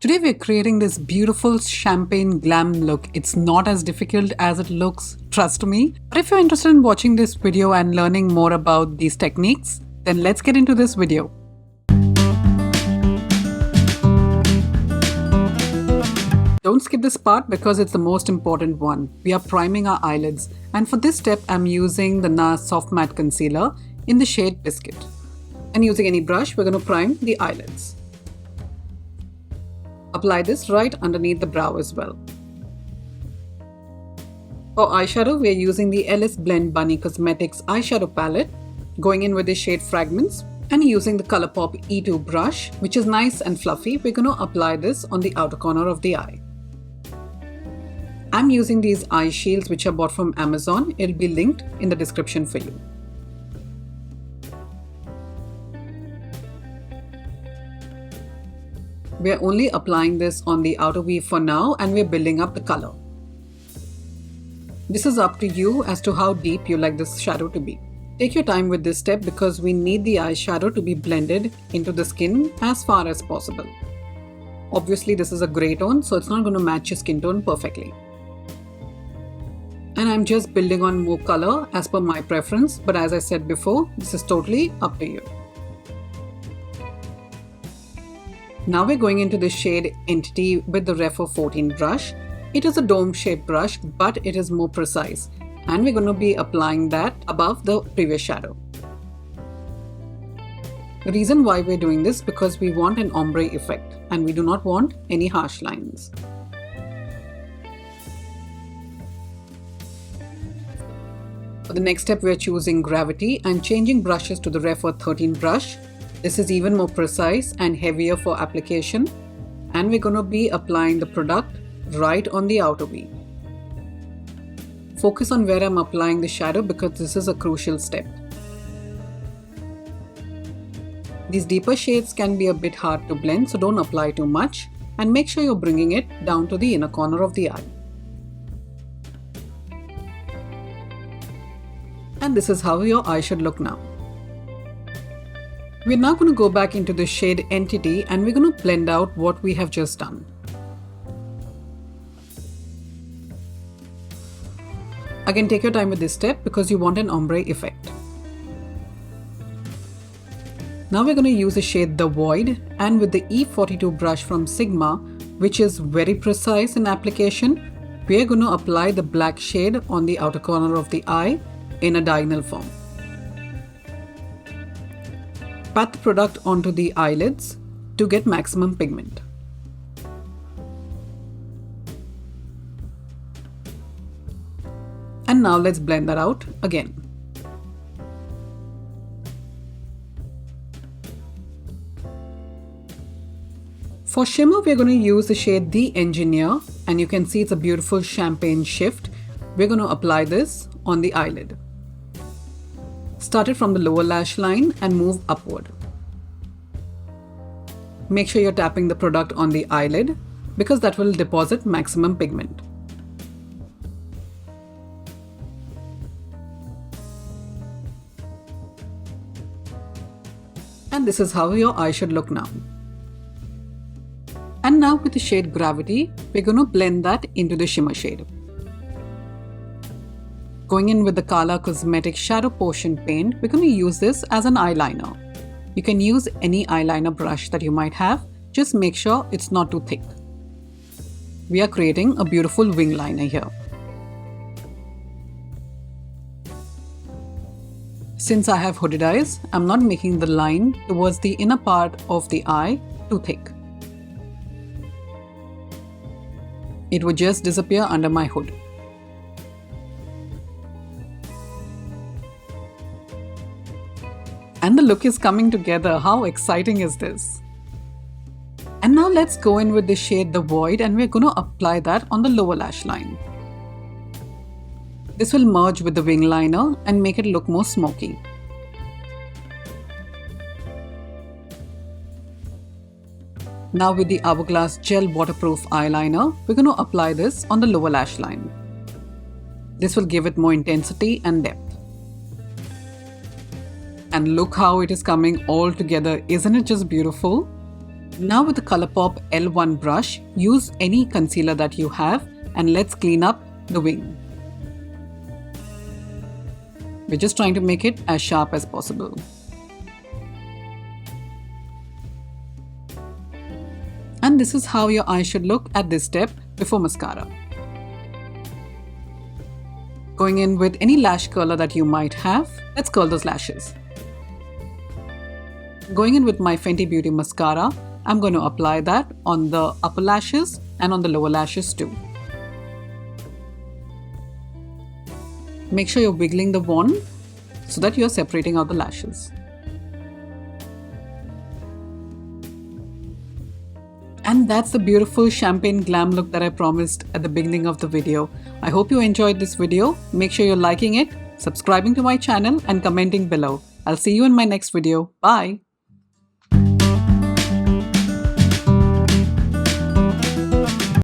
Today we're creating this beautiful champagne glam look. It's not as difficult as it looks, trust me. But if you're interested in watching this video and learning more about these techniques, then let's get into this video. Don't skip this part because it's the most important one. We are priming our eyelids, and for this step I'm using the NARS Soft Matte Concealer in the shade Biscuit. And using any brush, we're going to prime the eyelids. Apply this right underneath the brow as well. For eyeshadow, we are using the Ellis Blend Bunny Cosmetics eyeshadow palette, going in with the shade Fragments, and using the Colourpop E2 brush, which is nice and fluffy. We're going to apply this on the outer corner of the eye. I'm using these eye shields which I bought from Amazon. It'll be linked in the description for you. We're only applying this on the outer V for now, and we're building up the color. This is up to you as to how deep you like this shadow to be. Take your time with this step because we need the eyeshadow to be blended into the skin as far as possible. Obviously this is a grey tone, so it's not going to match your skin tone perfectly. And I'm just building on more color as per my preference, but as I said before, this is totally up to you. Now we're going into the shade Entity with the Refer 14 brush. It is a dome-shaped brush, but it is more precise. And we're going to be applying that above the previous shadow. The reason why we're doing this is because we want an ombre effect and we do not want any harsh lines. For the next step, we're choosing Gravity and changing brushes to the Refer 13 brush. This is even more precise and heavier for application, and we're going to be applying the product right on the outer V. Focus on where I'm applying the shadow because this is a crucial step. These deeper shades can be a bit hard to blend, so don't apply too much, and make sure you're bringing it down to the inner corner of the eye. And this is how your eye should look now. We're now going to go back into the shade Entity and we're going to blend out what we have just done. Again, take your time with this step because you want an ombre effect. Now we're going to use the shade The Void, and with the E42 brush from Sigma, which is very precise in application, we're going to apply the black shade on the outer corner of the eye in a diagonal form. Pat the product onto the eyelids to get maximum pigment. And now let's blend that out again. For shimmer, we're going to use the shade The Engineer, and you can see it's a beautiful champagne shift. We're going to apply this on the eyelid. Start it from the lower lash line and move upward. Make sure you're tapping the product on the eyelid because that will deposit maximum pigment. And this is how your eye should look now. And now with the shade Gravity, we're going to blend that into the shimmer shade. Going in with the Kala Cosmetics Shadow Potion Paint, we're going to use this as an eyeliner. You can use any eyeliner brush that you might have, just make sure it's not too thick. We are creating a beautiful wing liner here. Since I have hooded eyes, I'm not making the line towards the inner part of the eye too thick. It would just disappear under my hood. And the look is coming together. How exciting is this? And now let's go in with the shade The Void, and we're going to apply that on the lower lash line. This will merge with the wing liner and make it look more smoky. Now with the Hourglass Gel Waterproof Eyeliner, we're going to apply this on the lower lash line. This will give it more intensity and depth. And look how it is coming all together. Isn't it just beautiful? Now with the Colourpop L1 brush, use any concealer that you have and let's clean up the wing. We're just trying to make it as sharp as possible. And this is how your eye should look at this step before mascara. Going in with any lash curler that you might have, let's curl those lashes. Going in with my Fenty Beauty mascara, I'm going to apply that on the upper lashes and on the lower lashes too. Make sure you're wiggling the wand so that you're separating out the lashes. And that's the beautiful champagne glam look that I promised at the beginning of the video. I hope you enjoyed this video. Make sure you're liking it, subscribing to my channel and commenting below. I'll see you in my next video. Bye!